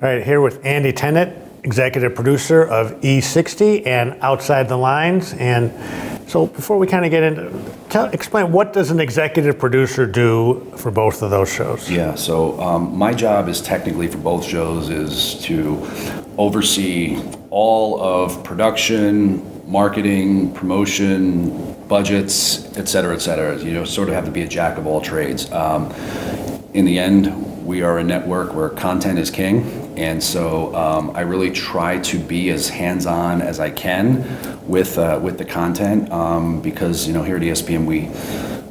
All right, here with AndyTennant, executive producer of E60 and Outside the Lines. And so before we kind of get into, explain what does an executive producer do for both of those shows? Yeah, so my job is technically for both shows is to oversee all of production, marketing, promotion, budgets, et cetera, et cetera. You know, sort of have to be a jack of all trades. In the end, we are a network where content is king. And so I really try to be as hands-on as I can with the content because, you know, here at ESPN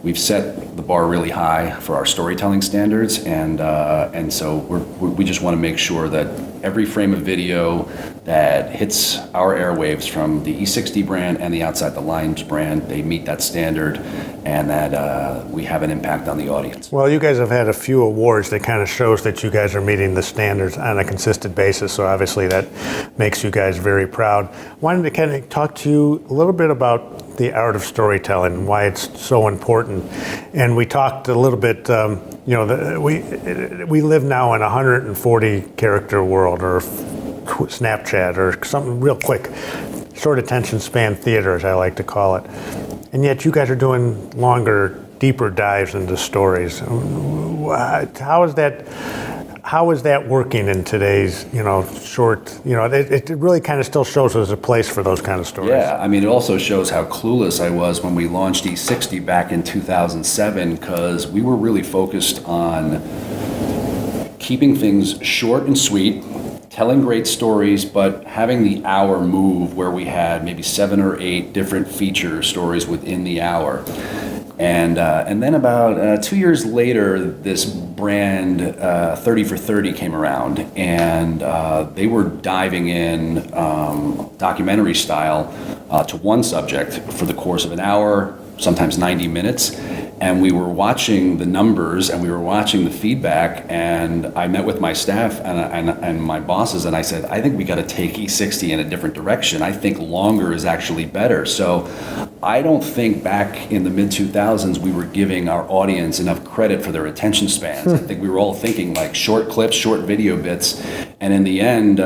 we've set the bar really high for our storytelling standards, and so we just want to make sure that every frame of video that hits our airwaves from the E60 brand and the Outside the Lines brand, they meet that standard, and that we have an impact on the audience. Well, you guys have had a few awards that kind of shows that you guys are meeting the standards on a consistent basis, so obviously that makes you guys very proud. Wanted to kind of talk to you a little bit about the art of storytelling and why it's so important. And we talked a little bit, you know, we live now in a 140 character world, or Snapchat, or something real quick, short attention span theater, as I like to call it. And yet you guys are doing longer, deeper dives into stories. How is that working in today's, you know, short, you know, it really kind of still shows there's a place for those kind of stories. Yeah, I mean, it also shows how clueless I was when we launched E60 back in 2007, because we were really focused on keeping things short and sweet, telling great stories, but having the hour move where we had maybe 7 or 8 different feature stories within the hour. And then about 2 years later, this brand 30 for 30 came around, and they were diving in documentary style to one subject for the course of an hour, sometimes 90 minutes. And we were watching the numbers and we were watching the feedback, and I met with my staff and my bosses, and I said, I think we got to take E60 in a different direction. I think longer is actually better. So I don't think back in the mid-2000s we were giving our audience enough credit for their attention spans. I think we were all thinking like short clips, short video bits, and in the end,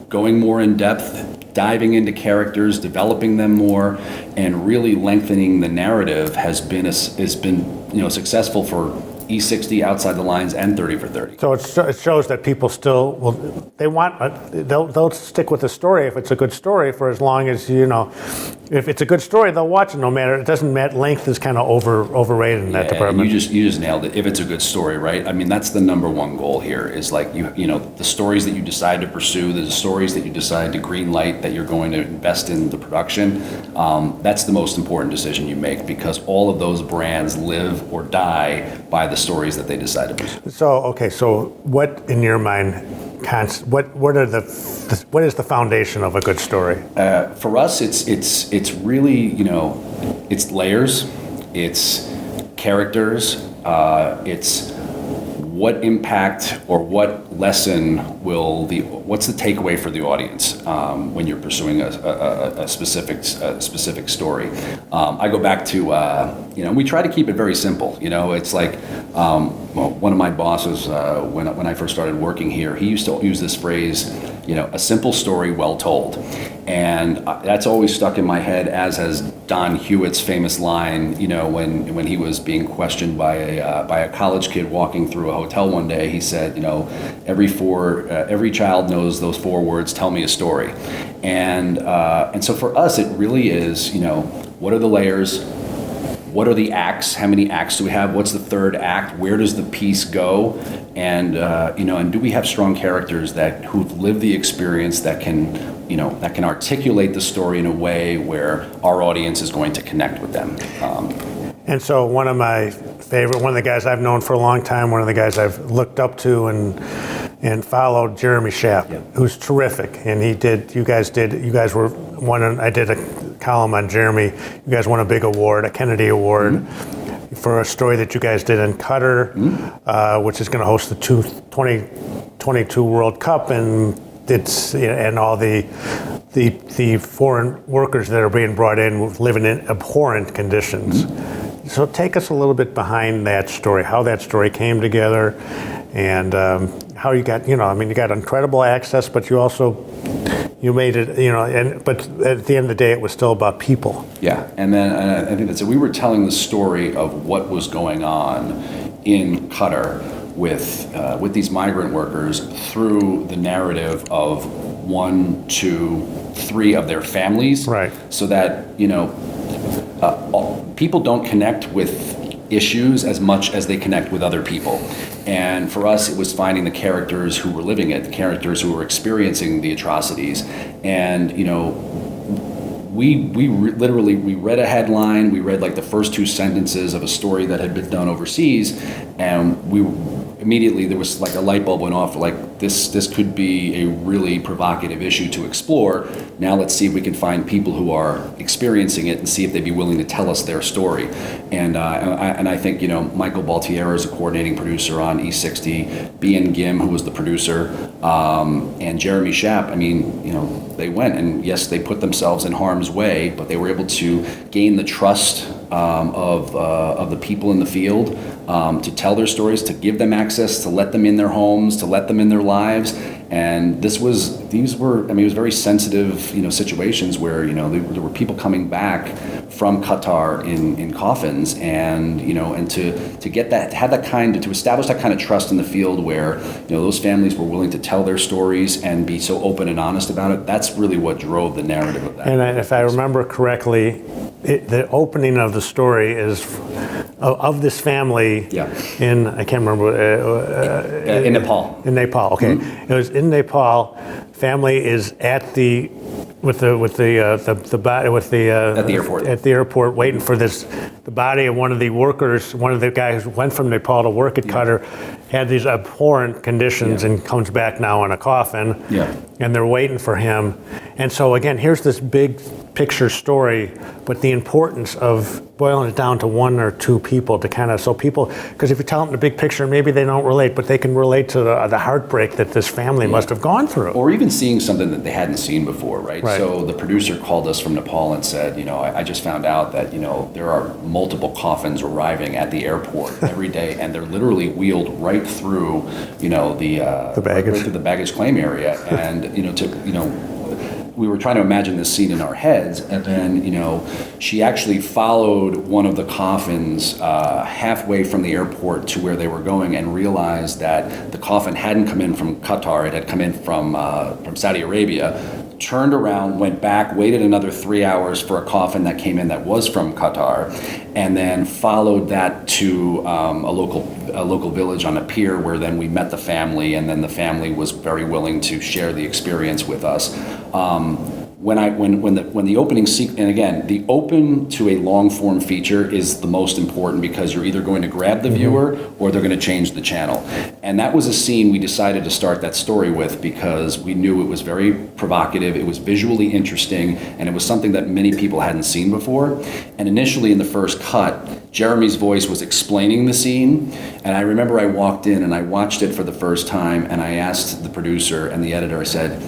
going more in depth, diving into characters, developing them more, and really lengthening the narrative has been you know, successful for E60, Outside the Lines, and 30 for 30. So it shows that people still they'll stick with the story if it's a good story, for as long as, you know, if it's a good story, they'll watch it no matter. It doesn't matter. Length is kind of overrated in that department. You just nailed it. If it's a good story, right? I mean, that's the number one goal here. Is like you know, the stories that you decide to pursue, the stories that you decide to green light, that you're going to invest in the production. That's the most important decision you make, because all of those brands live or die by the stories that they decide to pursue. So what in your mind, what is the foundation of a good story? For us, it's really, you know, it's layers, it's characters, it's what impact or what lesson what's the takeaway for the audience when you're pursuing a specific story. I go back to, you know, we try to keep it very simple. You know, it's like, one of my bosses, when I first started working here, he used to use this phrase, you know, a simple story well told. And that's always stuck in my head, as has Don Hewitt's famous line, you know, when he was being questioned by a college kid walking through a hotel one day. He said, you know, every child knows those 4 words, tell me a story. And so for us, it really is, you know, what are the layers? What are the acts? How many acts do we have? What's the third act? Where does the piece go? And you know, and do we have strong characters who've lived the experience, that can articulate the story in a way where our audience is going to connect with them? And so one of the guys I've known for a long time, one of the guys I've looked up to and followed, Jeremy Schaap, who's terrific. And you guys were I did a column on Jeremy. You guys won a big award, a Kennedy Award, for a story that you guys did in Qatar, which is going to host the 2022 World Cup, and and all the foreign workers that are being brought in living in abhorrent conditions. So take us a little bit behind that story, how that story came together, and how you got, you got incredible access, but you made it, but at the end of the day, it was still about people. Yeah, and then I think we were telling the story of what was going on in Qatar with these migrant workers through the narrative of 1, 2, 3 of their families. Right. So that, people don't connect with issues as much as they connect with other people. And for us, it was finding the characters who were living it, the characters who were experiencing the atrocities. And, we literally read a headline, we read like the first 2 sentences of a story that had been done overseas, and immediately there was like a light bulb went off, like this could be a really provocative issue to explore. Now let's see if we can find people who are experiencing it and see if they'd be willing to tell us their story. And I think, Michael Baltiero is a coordinating producer on E60, Bian Gim, who was the producer, and Jeremy Schaap, they went, and yes, they put themselves in harm's way, but they were able to gain the trust of the people in the field, to tell their stories, to give them access, to let them in their homes, to let them in their lives. And these were, it was very sensitive, situations where, there were people coming back from Qatar in coffins, and, and to get that, to have that to establish that kind of trust in the field where, those families were willing to tell their stories and be so open and honest about it. That's really what drove the narrative of that. And if I remember correctly, the opening of the story is of this family in, I can't remember, in Nepal. In Nepal, okay. Mm-hmm. It was in Nepal. Family is at the airport waiting for the body of one of the workers, one of the guys who went from Nepal to work at Qatar, had these abhorrent conditions and comes back now in a coffin. And they're waiting for him. And so again, here's this big picture story, but the importance of boiling it down to 1 or 2 people to kind of, so people, because if you tell them the big picture, maybe they don't relate, but they can relate to the heartbreak that this family must have gone through. Or even seeing something that they hadn't seen before, right? So the producer called us from Nepal and said, I just found out that, there are multiple coffins arriving at the airport every day, and they're literally wheeled right through, the baggage. Right through the baggage claim area. And, we were trying to imagine this scene in our heads, and then, she actually followed one of the coffins halfway from the airport to where they were going, and realized that the coffin hadn't come in from Qatar, it had come in from Saudi Arabia, turned around, went back, waited another 3 hours for a coffin that came in that was from Qatar, and then followed that to a local village on a pier, where then we met the family, and then the family was very willing to share the experience with us. When the opening and again, the open to a long form feature is the most important, because you're either going to grab the viewer or they're going to change the channel. And that was a scene we decided to start that story with, because we knew it was very provocative, it was visually interesting, and it was something that many people hadn't seen before. And initially in the first cut, Jeremy's voice was explaining the scene, and I remember I walked in and I watched it for the first time, and I asked the producer and the editor, I said,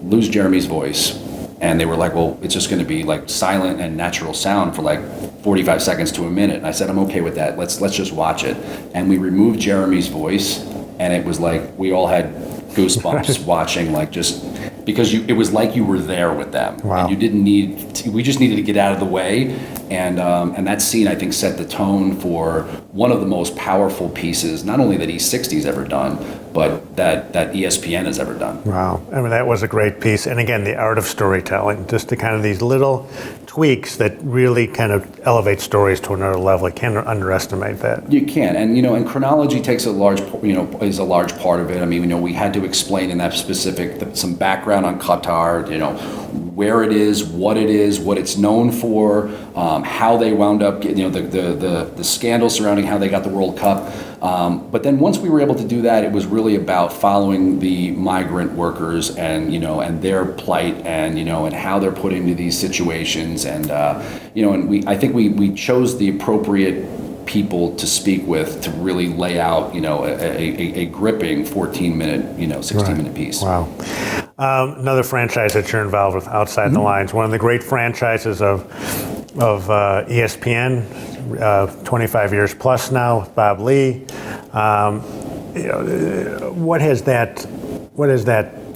lose Jeremy's voice. And they were like, well, it's just going to be like silent and natural sound for like 45 seconds to a minute. And I said, I'm okay with that. Let's just watch it. And we removed Jeremy's voice, and it was like we all had goosebumps watching, like just because it was like you were there with them. Wow. And you didn't we just needed to get out of the way. And that scene, I think, set the tone for one of the most powerful pieces, not only that E60's ever done, but that ESPN has ever done. Wow. That was a great piece. And again, the art of storytelling, just the kind of these little tweaks that really kind of elevate stories to another level. You can't underestimate that. You can't. And, chronology takes is a large part of it. We had to explain in that specific, some background on Qatar, where it is, what it's known for, how they wound up, the scandal surrounding how they got the World Cup. But then once we were able to do that, it was really about following the migrant workers and their plight and how they're put into these situations, and I think we chose the appropriate people to speak with to really lay out a gripping 14-minute 16-minute piece. Wow. Another franchise that you're involved with, Outside the Lines, one of the great franchises of ESPN, 25 years plus now with Bob Lee. what has that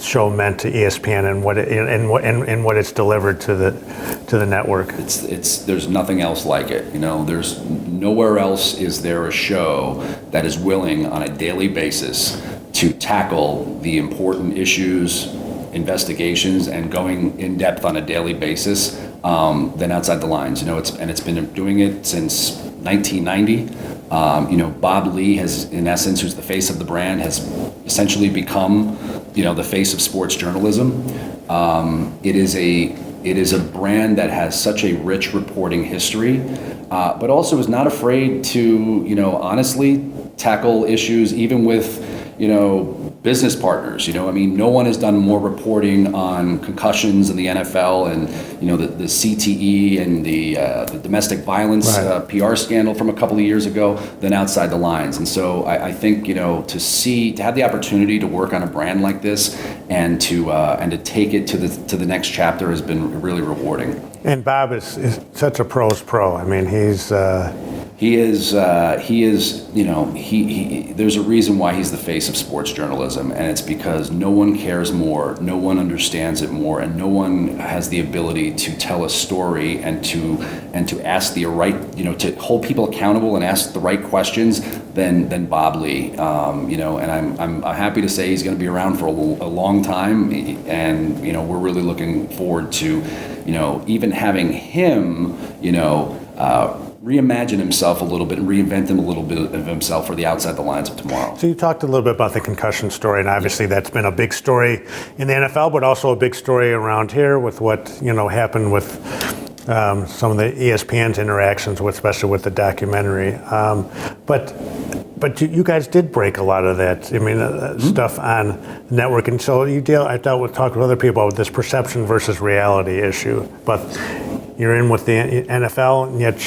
show meant to ESPN and what it's delivered to the network? There's nothing else like it. There's nowhere else is there a show that is willing on a daily basis to tackle the important issues, investigations, and going in depth on a daily basis than Outside the Lines. It's been doing it since 1990. Bob Lee has, in essence, who's the face of the brand, has essentially become, the face of sports journalism. It is a brand that has such a rich reporting history, but also is not afraid to, honestly tackle issues even with, business partners. No one has done more reporting on concussions in the NFL and, the CTE and the domestic violence PR scandal from a couple of years ago than Outside the Lines. And so I think, to have the opportunity to work on a brand like this and to take it to the next chapter has been really rewarding. And Bob is such a pro's pro. He's He is, there's a reason why he's the face of sports journalism, and it's because no one cares more, no one understands it more, and no one has the ability to tell a story and to ask the right, to hold people accountable and ask the right questions than Bob Lee. And I'm happy to say he's going to be around for a long time, and, we're really looking forward to, even having him, reimagine himself a little bit and reinvent him a little bit of himself for the Outside the Lines of tomorrow. So you talked a little bit about the concussion story, and obviously that's been a big story in the NFL, but also a big story around here with what happened with some of the ESPN's interactions, especially with the documentary. But you guys did break a lot of that. Stuff on the network, and so I talked with other people about this perception versus reality issue. But you're in with the NFL, and yet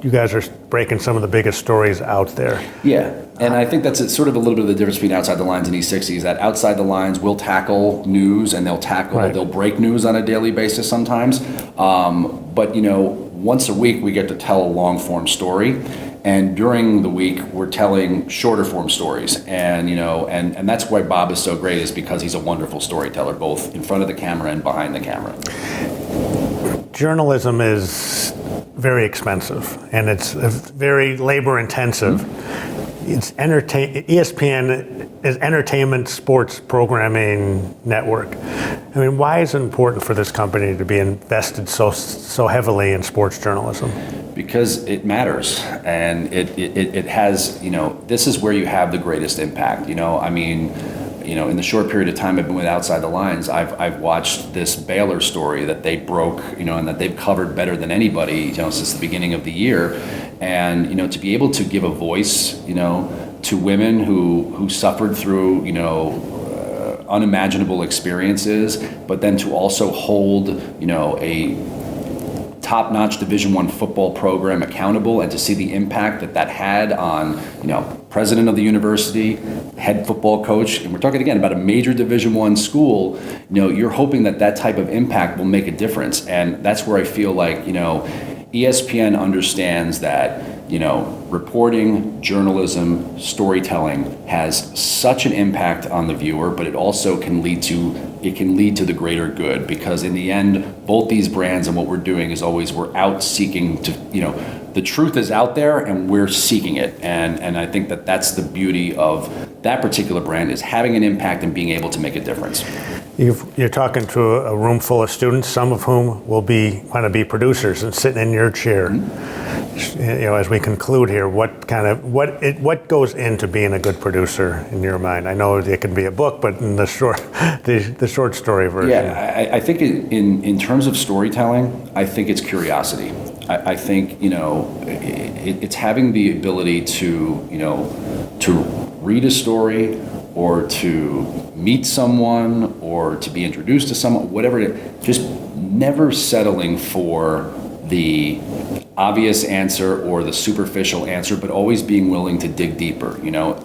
you guys are breaking some of the biggest stories out there. Yeah, and I think that's sort of a little bit of the difference between Outside the Lines and E60 is that Outside the Lines will tackle news and they'll break news on a daily basis sometimes. But once a week we get to tell a long form story. And during the week, we're telling shorter form stories. And, and that's why Bob is so great, is because he's a wonderful storyteller, both in front of the camera and behind the camera. Journalism is very expensive, and it's very labor intensive. It's ESPN is entertainment sports programming network. Why is it important for this company to be invested so heavily in sports journalism? Because it matters, and it has, this is where you have the greatest impact. In the short period of time I've been with Outside the Lines, I've watched this Baylor story that they broke, and that they've covered better than anybody, since the beginning of the year. And, to be able to give a voice, to women who suffered through, unimaginable experiences, but then to also hold, a top-notch Division I football program accountable, and to see the impact that had on, president of the university, head football coach, and we're talking again about a major Division I school. You're hoping that type of impact will make a difference, and that's where I feel like, ESPN understands that, reporting, journalism, storytelling has such an impact on the viewer, but it also can lead to the greater good, because in the end, both these brands and what we're doing is always we're out seeking to, the truth is out there and we're seeking it. And I think that's the beauty of that particular brand, is having an impact and being able to make a difference. You're talking to a room full of students, some of whom want to be producers and sitting in your chair. As we conclude here, what goes into being a good producer in your mind? I know it can be a book, but in the short story version. Yeah, I think in terms of storytelling, I think it's curiosity. I think it's having the ability to read a story, or to meet someone, or to be introduced to someone, whatever it is, just never settling for the obvious answer or the superficial answer, but always being willing to dig deeper,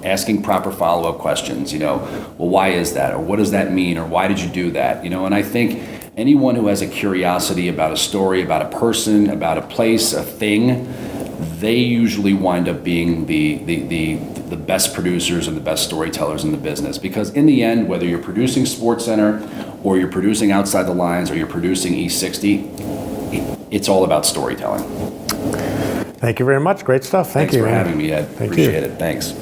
asking proper follow-up questions, well, why is that? Or what does that mean? Or why did you do that? And I think anyone who has a curiosity about a story, about a person, about a place, a thing, they usually wind up being the best producers and the best storytellers in the business. Because in the end, whether you're producing SportsCenter or you're producing Outside the Lines or you're producing E60, it's all about storytelling. Thank you very much. Great stuff. Thank Thanks you. for man. having me, Ed. Thank Appreciate you. it. Thanks.